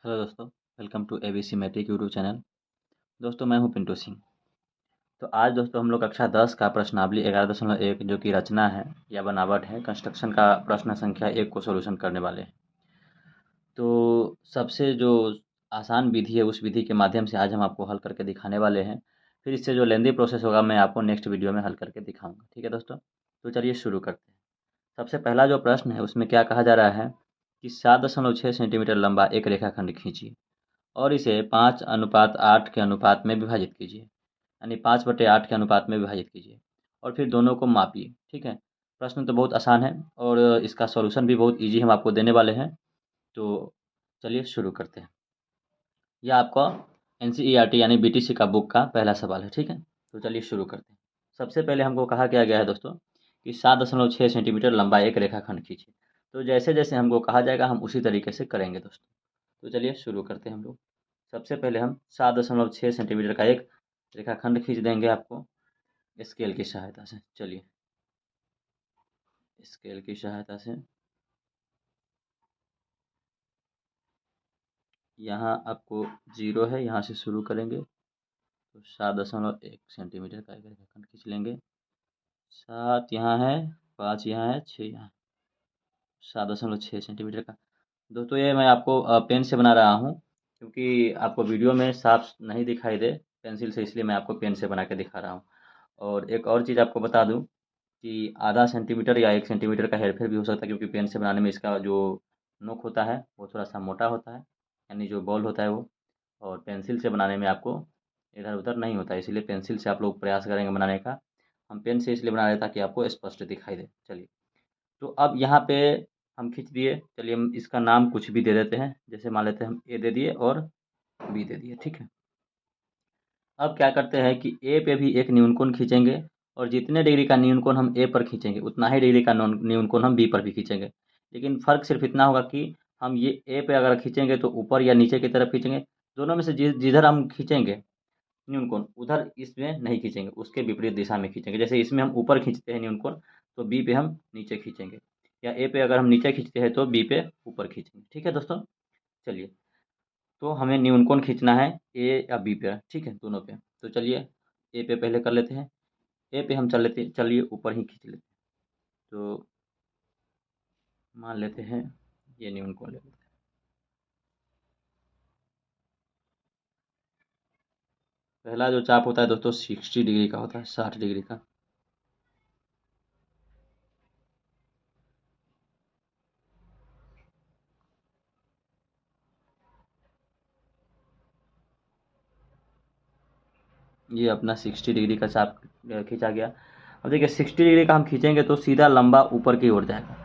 Hello दोस्तों, welcome to ABC matric YouTube channel. दोस्तों मैं हूं पिंटू सिंह। तो आज दोस्तों हम लोग कक्षा 10 का प्रश्नावली 11.1 जो कि रचना है या बनावट है कंस्ट्रक्शन का प्रश्न संख्या 1 को सॉल्यूशन करने वाले हैं। तो सबसे जो आसान विधि है उस विधि के माध्यम से आज हम आपको हल करके दिखाने वाले हैं। फिर इससे जो लेंदी प्रोसेस होगा मैं आपको नेक्स्ट वीडियो में हल करके दिखाऊंगा। ठीक है दोस्तों, तो चलिए शुरू करते हैं। सबसे पहला जो प्रश्न है उसमें क्या कहा जा रहा है कि 7.6 सेंटीमीटर लंबा एक रेखाखंड खींचिए और इसे 5:8 के अनुपात में विभाजित कीजिए, यानी 5/8 के अनुपात में विभाजित कीजिए और फिर दोनों को मापिए। ठीक है, प्रश्न तो बहुत आसान है और इसका सॉल्यूशन भी बहुत ईजी हम आपको देने वाले हैं। तो चलिए शुरू करते हैं। यह आपका एनसीईआरटी यानी बीटीसी का बुक का पहला सवाल है। ठीक है, तो चलिए शुरू करते हैं। सबसे पहले हमको कहा क्या गया है दोस्तों कि 7.6 सेंटीमीटर लंबा एक रेखाखंड खींचिए। तो जैसे जैसे हमको कहा जाएगा हम उसी तरीके से करेंगे दोस्तों। तो चलिए शुरू करते हैं हम लोग। सबसे पहले हम 7.6 सेंटीमीटर का एक रेखाखंड खींच देंगे आपको स्केल की सहायता से। चलिए स्केल की सहायता से यहाँ आपको जीरो है, यहाँ से शुरू करेंगे तो 7.1 सेंटीमीटर का एक रेखाखंड खींच लेंगे। 7 यहाँ है, 5 यहाँ है, 6 यहाँ, 7.6 सेंटीमीटर का। दोस्तों ये मैं आपको पेन से बना रहा हूँ क्योंकि आपको वीडियो में साफ नहीं दिखाई दे पेंसिल से, इसलिए मैं आपको पेन से बना के दिखा रहा हूँ। और एक और चीज़ आपको बता दूँ कि आधा सेंटीमीटर या 1 सेंटीमीटर का हेरफेर भी हो सकता है क्योंकि पेन से बनाने में इसका जो नोक होता है वो थोड़ा सा मोटा होता है, यानी जो बॉल होता है वो। और पेंसिल से बनाने में आपको इधर उधर नहीं होता है, इसीलिए पेंसिल से आप लोग प्रयास करेंगे बनाने का। हम पेन से इसलिए बना रहे हैं ताकि आपको स्पष्ट दिखाई दे। चलिए, तो अब यहाँ पे हम खींच दिए। चलिए हम इसका नाम कुछ भी दे देते हैं, जैसे मान लेते हैं हम ए दे दिए और बी दे दिए। ठीक है, अब क्या करते हैं कि ए पे भी एक न्यूनकोण खींचेंगे और जितने डिग्री का न्यूनकोण हम ए पर खींचेंगे उतना ही डिग्री का न्यूनकोण हम बी पर भी खींचेंगे। लेकिन फ़र्क सिर्फ इतना होगा कि हम ये ए पे अगर खींचेंगे तो ऊपर या नीचे की तरफ खींचेंगे। दोनों में से जिधर हम खींचेंगे न्यूनकोण उधर इसमें नहीं खींचेंगे, उसके विपरीत दिशा में खींचेंगे। जैसे इसमें हम ऊपर खींचते हैं न्यूनकोण तो बी पे हम नीचे खींचेंगे, या ए पे अगर हम नीचे खींचते हैं तो बी पे ऊपर खींचेंगे। ठीक है दोस्तों, चलिए तो हमें न्यूनकोण खींचना है ए या बी पे। ठीक है, दोनों पे। तो चलिए ए पे पहले कर लेते हैं। ए पे हम चलिए ऊपर ही खींच लेते हैं। तो मान लेते हैं ये न्यूनकोण ले लेते हैं। पहला जो चाप होता है दोस्तों 60 डिग्री का होता है, 60 डिग्री का। ये अपना 60 डिग्री का चाप खींचा गया। अब देखिए 60 डिग्री का हम खींचेंगे तो सीधा लंबा ऊपर की ओर जाएगा।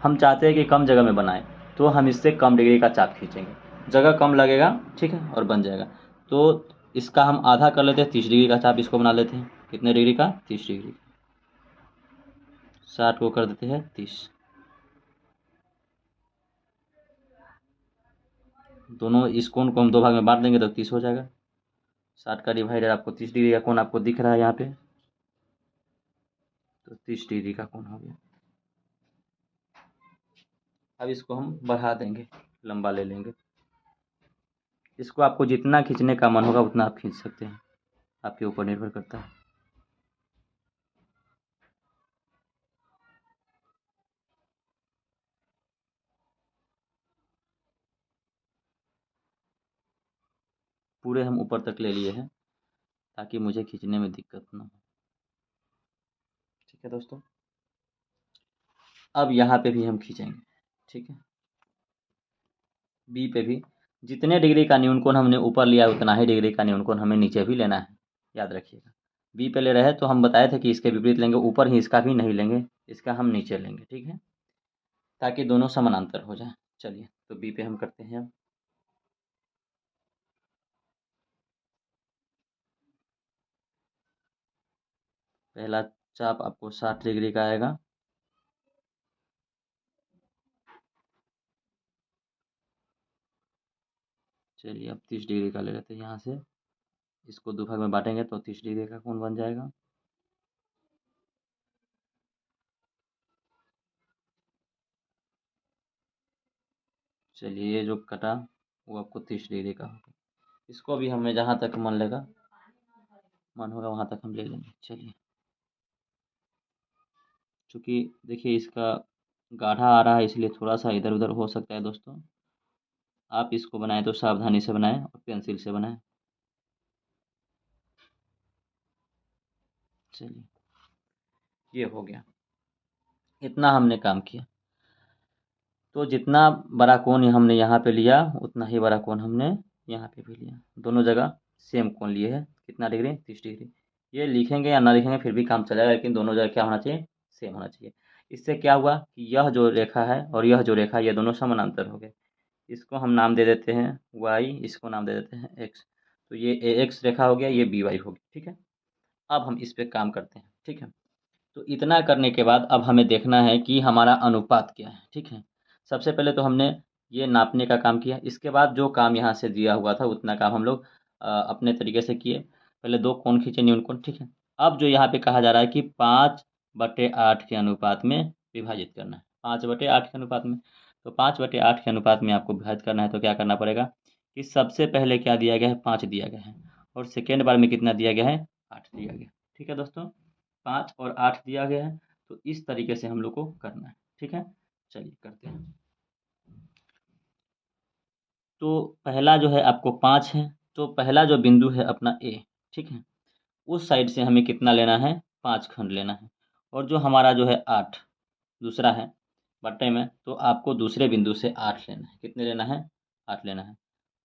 हम चाहते हैं कि कम जगह में बनाएं तो हम इससे कम डिग्री का चाप खींचेंगे, जगह कम लगेगा। ठीक है, और बन जाएगा। तो इसका हम आधा कर लेते हैं, 30 डिग्री का चाप इसको बना लेते हैं। कितने डिग्री का? 30 डिग्री। 60 को कर देते हैं 30। दोनों इस कोण को हम दो भाग में बांट देंगे तो 30 हो जाएगा। 60 का डिवाइडर आपको 30 डिग्री का कोण आपको दिख रहा है यहाँ पे, तो 30 डिग्री का कोण हो गया। अब इसको हम बढ़ा देंगे, लंबा ले लेंगे। इसको आपको जितना खींचने का मन होगा उतना आप खींच सकते हैं, आपके ऊपर निर्भर करता है। पूरे हम ऊपर तक ले लिए हैं ताकि मुझे खींचने में दिक्कत ना हो। ठीक है दोस्तों, अब यहाँ पे भी हम खींचेंगे। ठीक है, बी पे भी जितने डिग्री का न्यूनकोण हमने ऊपर लिया है उतना ही डिग्री का न्यूनकोण हमें नीचे भी लेना है, याद रखिएगा। बी पे ले रहे हैं तो हम बताए थे कि इसके विपरीत लेंगे, ऊपर ही इसका भी नहीं लेंगे, इसका हम नीचे लेंगे। ठीक है, ताकि दोनों समानांतर हो जाए। चलिए तो बी पे हम करते हैं अब। पहला चाप आपको 60 डिग्री का आएगा। चलिए अब 30 डिग्री का ले लेते हैं यहाँ से। इसको दो भाग में बांटेंगे तो 30 डिग्री का कोण बन जाएगा। चलिए ये जो कटा वो आपको 30 डिग्री का होगा। इसको भी हमें जहाँ तक मन होगा वहाँ तक हम ले लेंगे। चलिए, चूँकि देखिए इसका गाढ़ा आ रहा है इसलिए थोड़ा सा इधर उधर हो सकता है दोस्तों। आप इसको बनाएं तो सावधानी से बनाएं और पेंसिल से बनाएं। चलिए, ये हो गया। इतना हमने काम किया। तो जितना बड़ा कोण हमने यहाँ पे लिया उतना ही बड़ा कोण हमने यहाँ पे भी लिया। दोनों जगह सेम कोण लिए है। कितना डिग्री? 30 डिग्री। ये लिखेंगे या ना लिखेंगे फिर भी काम चलेगा, लेकिन दोनों जगह क्या होना चाहिए? सेम होना चाहिए। इससे क्या हुआ कि यह जो रेखा है और यह जो रेखा है ये दोनों समानांतर हो गए। इसको हम नाम दे देते हैं वाई, इसको नाम दे देते हैं एक्स। तो ये ए एक्स रेखा हो गया, ये बी वाई हो गया। ठीक है, अब हम इस पे काम करते हैं। ठीक है, तो इतना करने के बाद अब हमें देखना है कि हमारा अनुपात क्या है। ठीक है, सबसे पहले तो हमने ये नापने का काम किया। इसके बाद जो काम यहाँ से दिया हुआ था उतना काम हम लोग अपने तरीके से किए। पहले दो कोण खींचे, न्यून कोण। ठीक है, अब जो यहाँ पे कहा जा रहा है कि 5/8 के अनुपात में विभाजित करना है। 5/8 के अनुपात में, तो 5/8 के अनुपात में आपको विभाजित करना है। तो क्या करना पड़ेगा कि सबसे पहले क्या दिया गया है? 5 दिया गया है, और सेकेंड बार में कितना दिया गया है? 8 दिया गया। ठीक है दोस्तों, 5 और 8 दिया गया है। तो इस तरीके से हम लोग को करना है। ठीक है, चलिए करते हैं। तो पहला जो है आपको 5 है, तो पहला जो बिंदु है अपना ए। ठीक है, उस साइड से हमें कितना लेना है? 5 खंड लेना है। और जो हमारा जो है 8 दूसरा है बट्टे में, तो आपको दूसरे बिंदु से 8 लेना है। कितने लेना है? 8 लेना है।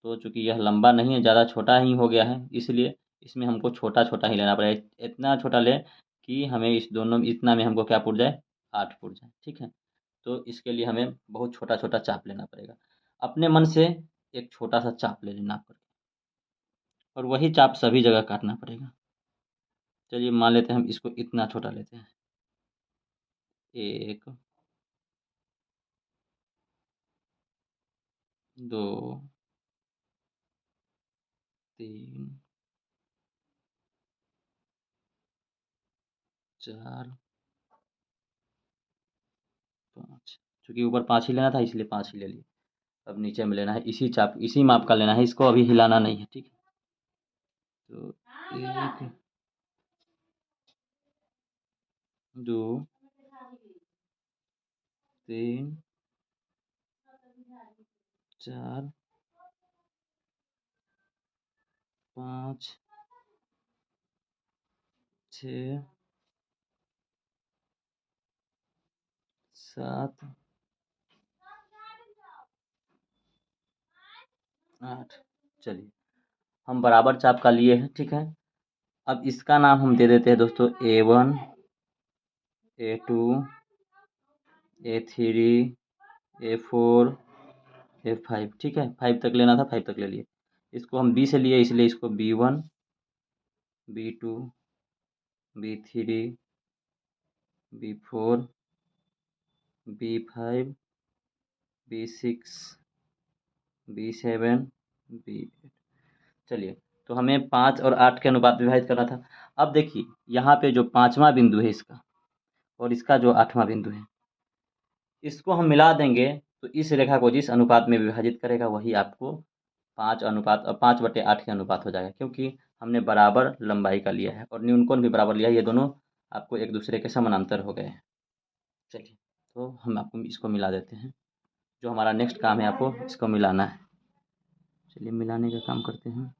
तो चूंकि यह लंबा नहीं है, ज़्यादा छोटा ही हो गया है, इसलिए इसमें हमको छोटा छोटा ही लेना पड़ेगा। इतना छोटा ले कि हमें इस दोनों इतना में हमको क्या पुड़ जाए? 8 पुड़ जाए। ठीक है, तो इसके लिए हमें बहुत छोटा छोटा चाप लेना पड़ेगा। अपने मन से एक छोटा सा चाप ले लेना करके, और वही चाप सभी जगह काटना पड़ेगा। चलिए मान लेते हैं हम इसको इतना छोटा लेते हैं। 1, 2, 3, 4, 5। चूँकि ऊपर 5 ही लेना था इसलिए 5 ही ले लिए। अब नीचे में लेना है इसी चाप, इसी माप का लेना है, इसको अभी हिलाना नहीं है। ठीक है, तो 1, 2, 3, 4, 5, 6, 7, 8। चलिए, हम बराबर चाप का लिए हैं। ठीक है, अब इसका नाम हम दे देते हैं दोस्तों A1, A2, A3, A4, A5। ठीक है, 5 तक लेना था, 5 तक ले लिए। इसको हम B से लिए इसलिए इसको B1, B2, B3, B4, B5, B6, B7, B8। चलिए, तो हमें 5 और 8 के अनुपात में विभाजित करना था। अब देखिए यहाँ पे जो पाँचवा बिंदु है इसका, और इसका जो 8वां बिंदु है, इसको हम मिला देंगे तो इस रेखा को जिस अनुपात में विभाजित करेगा वही आपको 5/8 के अनुपात हो जाएगा, क्योंकि हमने बराबर लंबाई का लिया है और न्यूनकोण भी बराबर लिया है। ये दोनों आपको एक दूसरे के समानांतर हो गए हैं। चलिए, तो हम आपको इसको मिला देते हैं। जो हमारा नेक्स्ट काम है आपको इसको मिलाना है। चलिए मिलाने का काम करते हैं।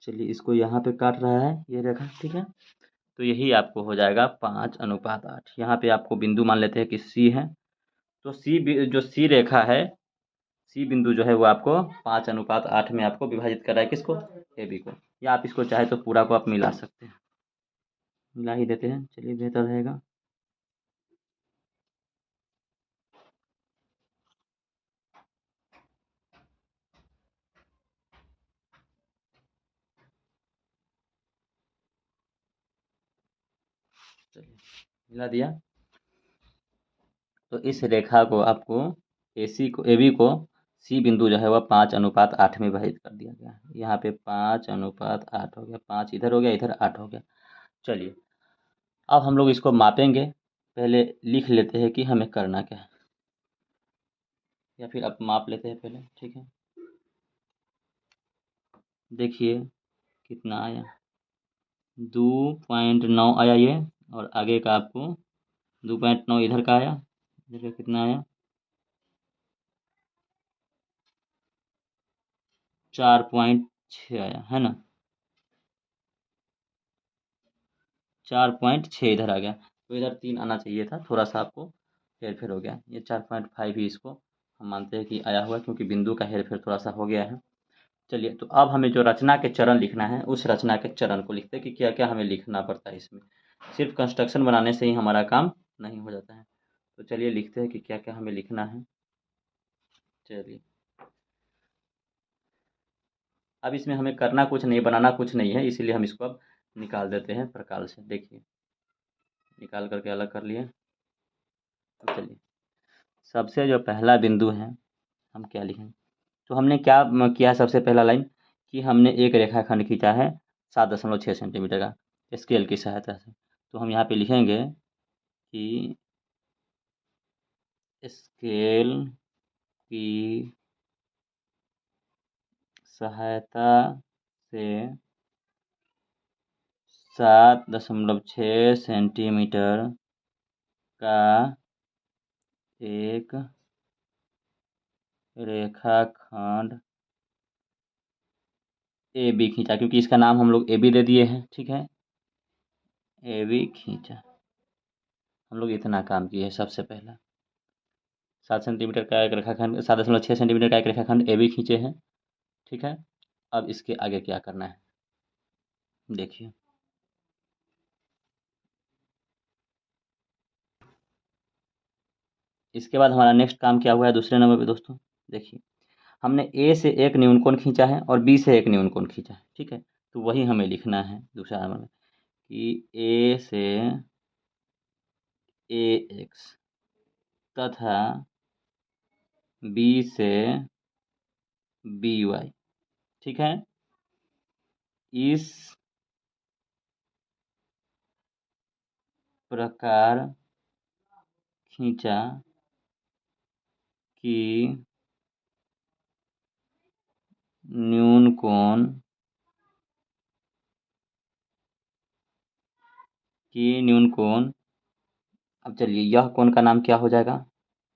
चलिए, इसको यहाँ पे काट रहा है ये रेखा। ठीक है, तो यही आपको हो जाएगा 5/8। यहाँ पे आपको बिंदु मान लेते हैं कि सी है। तो जो सी रेखा है, सी बिंदु जो है वो आपको 5/8 में आपको विभाजित कर रहा है। किसको? ए बी को। या आप इसको चाहे तो पूरा को आप मिला सकते हैं। मिला ही देते हैं, चलिए बेहतर रहेगा। चलिए मिला दिया। तो इस रेखा को आपको ए बी को सी बिंदु जो है वह 5:8 में विभाजित कर दिया गया है। यहाँ पे 5:8 हो गया, 5 इधर हो गया, इधर 8 हो गया। चलिए अब हम लोग इसको मापेंगे। पहले लिख लेते हैं कि हमें करना क्या है, या फिर अब माप लेते हैं पहले। ठीक है, देखिए कितना आया, 2.9 आया ये। और आगे का आपको 2.9 इधर का आया, इधर का कितना आया, 4.6 आया है ना, 4.6 इधर आ गया। तो इधर 3 आना चाहिए था, थोड़ा सा आपको हेर फेर हो गया। ये 4.5 ही इसको हम मानते हैं कि आया हुआ है, क्योंकि बिंदु का हेर फेर थोड़ा सा हो गया है। चलिए तो अब हमें जो रचना के चरण लिखना है, उस रचना के चरण को लिखते हैं कि क्या क्या हमें लिखना पड़ता है इसमें। सिर्फ कंस्ट्रक्शन बनाने से ही हमारा काम नहीं हो जाता है। तो चलिए लिखते हैं कि क्या क्या हमें लिखना है। चलिए अब इसमें हमें करना कुछ नहीं, बनाना कुछ नहीं है, इसीलिए हम इसको अब निकाल देते हैं प्रकार से। देखिए निकाल करके अलग कर लिए। अब चलिए सबसे जो पहला बिंदु है हम क्या लिखें। तो हमने क्या किया है, सबसे पहला लाइन कि हमने एक रेखाखंड खींचा है 7.6 सेंटीमीटर का स्केल की सहायता से। तो हम यहाँ पे लिखेंगे कि स्केल की सहायता से 7.6 सेंटीमीटर का एक रेखाखंड ए बी खींचा, क्योंकि इसका नाम हम लोग ए बी दे दिए हैं। ठीक है, ए बी खींचा। हम लोग इतना काम किए हैं सबसे पहला। 7 सेंटीमीटर का एक रेखाखंड, 7.6 सेंटीमीटर का एक रेखाखंड ए बी खींचे हैं। ठीक है, अब इसके आगे क्या करना है देखिए। इसके बाद हमारा नेक्स्ट काम क्या हुआ है दूसरे नंबर पे दोस्तों। देखिए हमने ए से एक न्यून कोण खींचा है और बी से एक न्यून कोण खींचा है। ठीक है, तो वही हमें लिखना है दूसरा नंबर में कि ए से ए एक्स तथा बी से बी वाई। ठीक है, इस प्रकार खींचा कि न्यून कोण अब चलिए यह कोण का नाम क्या हो जाएगा,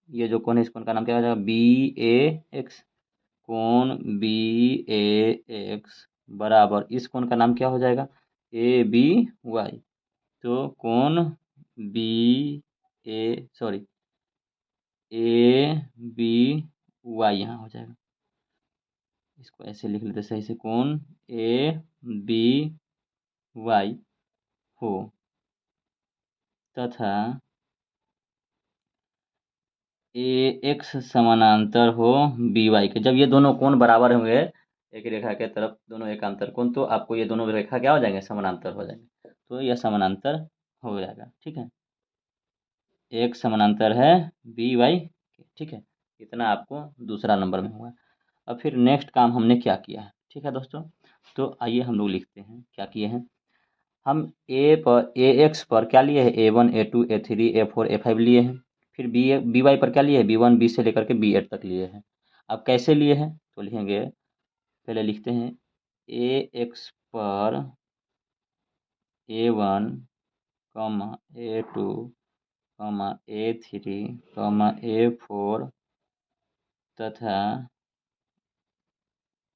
ये जो कोण है इस कोण का नाम क्या हो जाएगा, बी ए एक्स। कोण बी ए एक्स बराबर इस कोण का नाम क्या हो जाएगा, ए बी वाई। तो कोण B sorry A B Y यहाँ हो जाएगा। इसको ऐसे लिख लेते सही से, कोण ए बी वाई हो तथा ए एक्स समानांतर हो बी वाई के। जब ये दोनों कोण बराबर होंगे एक रेखा के तरफ, दोनों एकांतर कोण, तो आपको ये दोनों रेखा क्या हो जाएंगे, समानांतर हो जाएंगे। तो यह समानांतर हो जाएगा। ठीक है, एक समानांतर है बी वाई। ठीक है, इतना आपको दूसरा नंबर में हुआ। अब फिर नेक्स्ट काम हमने क्या किया है। ठीक है दोस्तों, तो आइए हम लोग लिखते हैं क्या किए हैं। हम ए एक्स पर क्या लिए हैं, A1 A2 A3 A4 A5 लिए हैं। फिर बी वाई पर क्या लिए हैं, B1 B से लेकर के B8 तक लिए हैं। अब कैसे लिए हैं तो लिखेंगे, पहले लिखते हैं ए एक्स पर A1 A2 A3 A4 तथा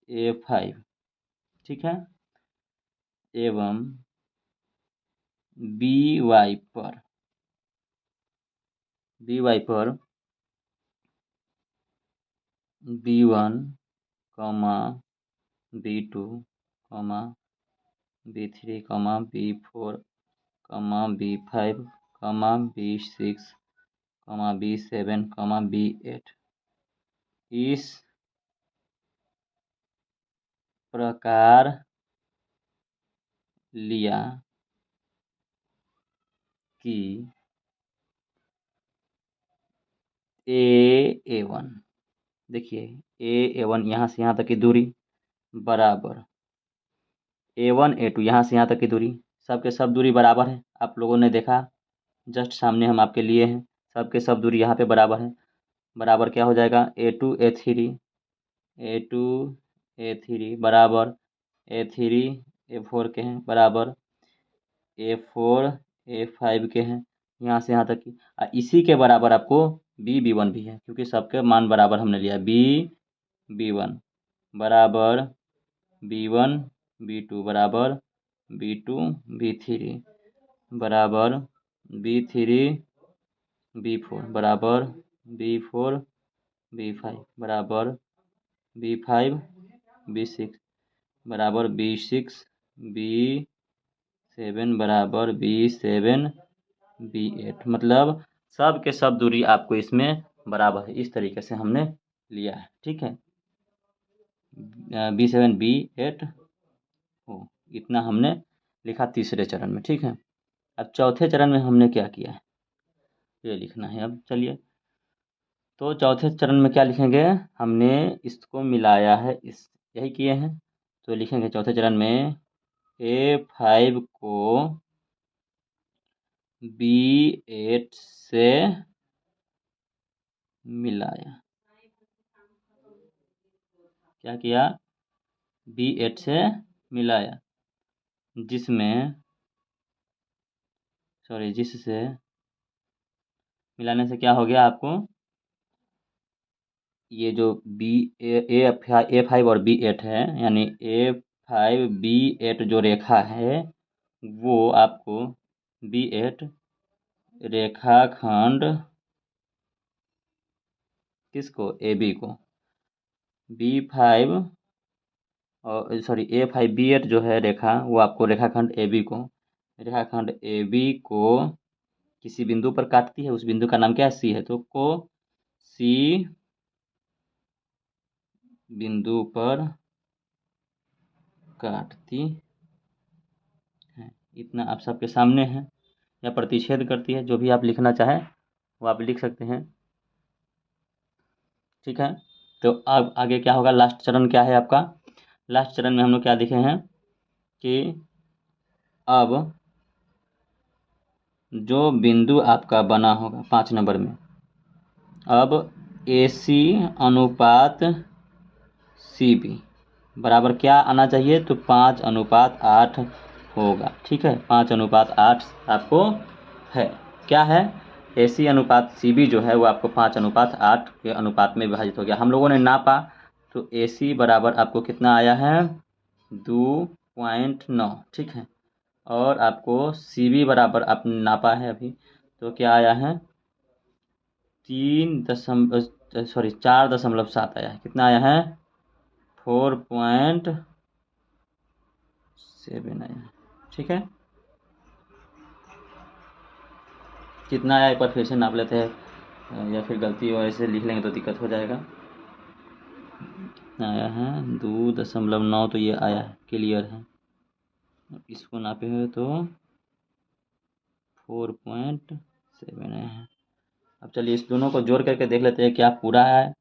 A5। ठीक है, एवं बी वाई पर B1 B2 B3 B4 B5 B6 B7 B8 इस प्रकार लिया कि A1, देखिए A1 यहाँ से यहाँ तक की दूरी बराबर A1 A2 यहाँ से यहाँ तक की दूरी, सब के सब दूरी बराबर है। आप लोगों ने देखा, जस्ट सामने हम आपके लिए हैं, सब के सब दूरी यहाँ पे बराबर है। बराबर क्या हो जाएगा, A2 A3 बराबर A3 A4 के हैं, बराबर A4 A5 के हैं, यहाँ से यहाँ तक की। इसी के बराबर आपको B1 भी है, क्योंकि सबके मान बराबर हमने लिया। B1 बराबर B1 B2 बराबर B2 B3 बराबर B3 B4 बराबर B4 B5 बराबर B5 B6 बराबर B6 B7 बराबर B7 B8। मतलब सब के सब दूरी आपको इसमें बराबर है। इस तरीके से हमने लिया है, ठीक है। B7 B8 हो, इतना हमने लिखा तीसरे चरण में, ठीक है। अब चौथे चरण में हमने क्या किया है, ये लिखना है। अब चलिए, तो चौथे चरण में क्या लिखेंगे, हमने इसको मिलाया है, इस यही किए हैं। तो लिखेंगे चौथे चरण में A5 को B8 से मिलाया। क्या किया, B8 से मिलाया, जिससे मिलाने से क्या हो गया आपको, ये जो A5 और B8 है, यानी A5 B8 जो रेखा है, वो आपको B8 रेखाखंड किसको, AB को, B5 और A5 B8 जो है रेखा, वो आपको रेखाखंड AB को किसी बिंदु पर काटती है। उस बिंदु का नाम क्या है, C है। तो को C बिंदु पर काटती है, इतना आप सबके सामने है। या प्रतिच्छेद करती है, जो भी आप लिखना चाहें वो आप लिख सकते हैं, ठीक है। तो अब आगे क्या होगा, लास्ट चरण क्या है आपका, लास्ट चरण में हम लोग क्या लिखे हैं कि अब जो बिंदु आपका बना होगा 5 नंबर में, अब AC अनुपात CB बराबर क्या आना चाहिए, तो 5:8 होगा, ठीक है। 5:8 आपको है, क्या है, AC अनुपात CB जो है वो आपको 5:8 के अनुपात में विभाजित हो गया। हम लोगों ने नापा, तो AC बराबर आपको कितना आया है, 2.9, ठीक है। और आपको CB बराबर आपने नापा है अभी, तो क्या आया है, 4.7 आया है। कितना आया है, 4.7 आया है, ठीक है। कितना आया एक बार फिर से नाप लेते हैं, या फिर गलती वैसे लिख लेंगे तो दिक्कत हो जाएगा। कितना आया है, 2.9, तो ये आया है, क्लियर है। इसको नापे हुए तो 4.7 आया है। अब चलिए इस दोनों को जोड़ करके देख लेते हैं क्या पूरा है।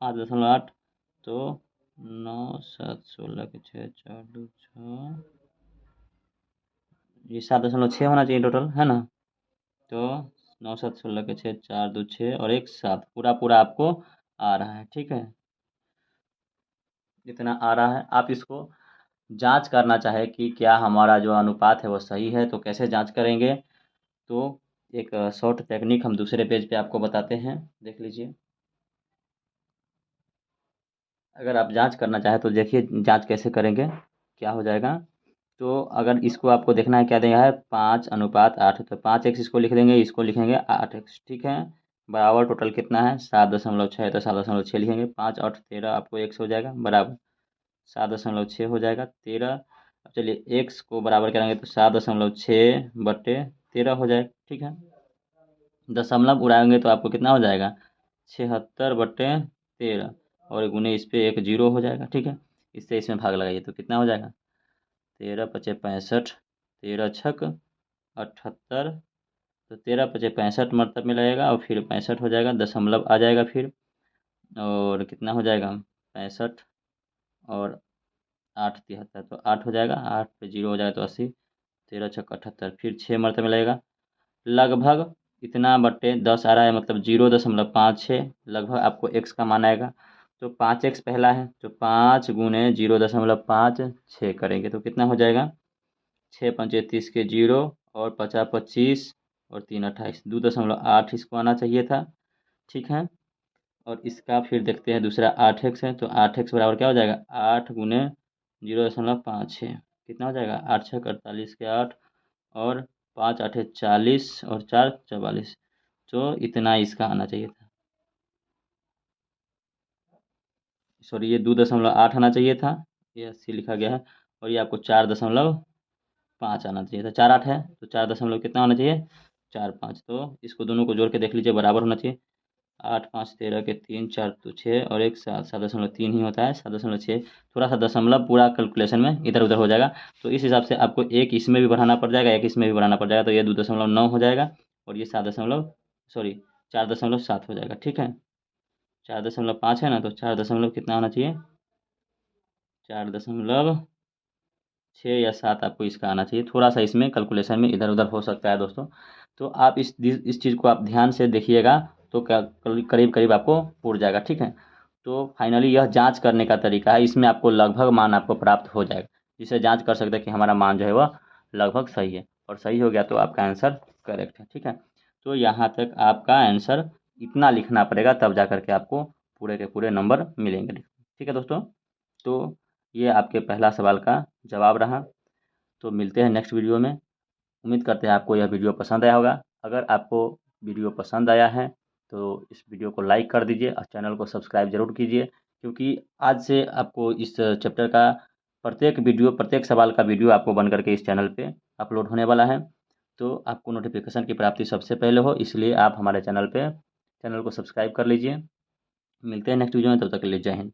5.8 तो 9 7 16 के 6 4 2 6, ये 7.6 होना चाहिए टोटल, है ना। तो 9 7 16 के 6 4 2 6 और 1 7, पूरा पूरा आपको आ रहा है, ठीक है। इतना आ रहा है। आप इसको जांच करना चाहे कि क्या हमारा जो अनुपात है वो सही है, तो कैसे जांच करेंगे, तो एक शॉर्ट टेक्निक हम दूसरे पेज पे आपको बताते हैं, देख लीजिए। अगर आप जांच करना चाहें तो देखिए जांच कैसे करेंगे, क्या हो जाएगा। तो अगर इसको आपको देखना है, क्या देगा है, 5:8, तो 5x इसको लिख देंगे, इसको लिखेंगे 8x, ठीक है। बराबर टोटल कितना है, 7.6, तो 7.6 लिखेंगे। 5 8 13 आपको x हो जाएगा, बराबर 7.6 हो जाएगा 13। अब चलिए x को बराबर करेंगे तो 7.6/13 हो जाएगा, ठीक है। दशमलव उड़ाएंगे तो आपको कितना हो जाएगा, 76/13, और गुने इस पे एक 0 हो जाएगा, ठीक है। इससे इसमें भाग लगाइए तो कितना हो जाएगा, 13 × 5 = 65, 13 × 6 = 78, तो 13×5 = 65 मतलब में लगेगा और फिर 65 हो जाएगा, दशमलव आ जाएगा फिर, और कितना हो जाएगा 65 और 8 73, तो 8 हो जाएगा, 8 पे 0 हो जाएगा तो 80, 13×6 = 78, फिर 6 मरतबे में लगेगा, लगभग इतना बट्टे 10 आ रहा है, मतलब 0.56 लगभग आपको एक्स का मान आएगा। तो 5x पहला है, तो 5 × 0.56 करेंगे तो कितना हो जाएगा, 6×5 = 30 के 0 और 50 25 और 3 28, 2.8 इसको आना चाहिए था। ठीक है, और इसका फिर देखते हैं दूसरा 8x है, तो 8x बराबर क्या हो जाएगा, 8 × 0.56 कितना हो जाएगा, 8×6 = 48 के 8 और 5 8 40 और 4 44, तो इतना इसका आना चाहिए था। सॉरी, ये 2.8 आना चाहिए था, ये 80 लिखा गया है, और ये आपको 4.5 आना चाहिए था। 4 8 है तो 4 दशमलव कितना होना चाहिए, 4 5, तो इसको दोनों को जोड़ के देख लीजिए, बराबर होना चाहिए। 8 5 13 के 3 4 तो 6 और 1 7 7.3 ही होता है, 7.6, थोड़ा सा दशमलव पूरा कैलकुलेशन में इधर उधर हो जाएगा, तो इस हिसाब से आपको एक इसमें भी बढ़ाना पड़ जाएगा, एक इसमें भी बढ़ाना पड़ जाएगा, तो ये 2.9 हो जाएगा और ये 4.7 हो जाएगा। ठीक है, 4.5 है ना, तो 4 दशमलव कितना होना चाहिए, 4.6 या 7 आपको इसका आना चाहिए, थोड़ा सा इसमें कैलकुलेशन में इधर उधर हो सकता है दोस्तों। तो आप इस चीज़ को आप ध्यान से देखिएगा, तो करीब करीब आपको उड़ जाएगा। ठीक है, तो फाइनली यह जांच करने का तरीका है, इसमें आपको लगभग मान आपको प्राप्त हो जाएगा, जिससे जांच कर सकते हैं कि हमारा मान जो है वह लगभग सही है, और सही हो गया तो आपका आंसर करेक्ट है। ठीक है, तो यहाँ तक आपका आंसर इतना लिखना पड़ेगा, तब जा करके आपको पूरे के पूरे नंबर मिलेंगे। ठीक है दोस्तों, तो ये आपके पहला सवाल का जवाब रहा। तो मिलते हैं नेक्स्ट वीडियो में। उम्मीद करते हैं आपको यह वीडियो पसंद आया होगा। अगर आपको वीडियो पसंद आया है तो इस वीडियो को लाइक कर दीजिए और चैनल को सब्सक्राइब ज़रूर कीजिए, क्योंकि आज से आपको इस चैप्टर का प्रत्येक सवाल का वीडियो आपको बन करके इस चैनल पे अपलोड होने वाला है। तो आपको नोटिफिकेशन की प्राप्ति सबसे पहले हो, इसलिए आप हमारे चैनल को सब्सक्राइब कर लीजिए। मिलते हैं नेक्स्ट वीडियो में, तब तक के लिए जय हिंद।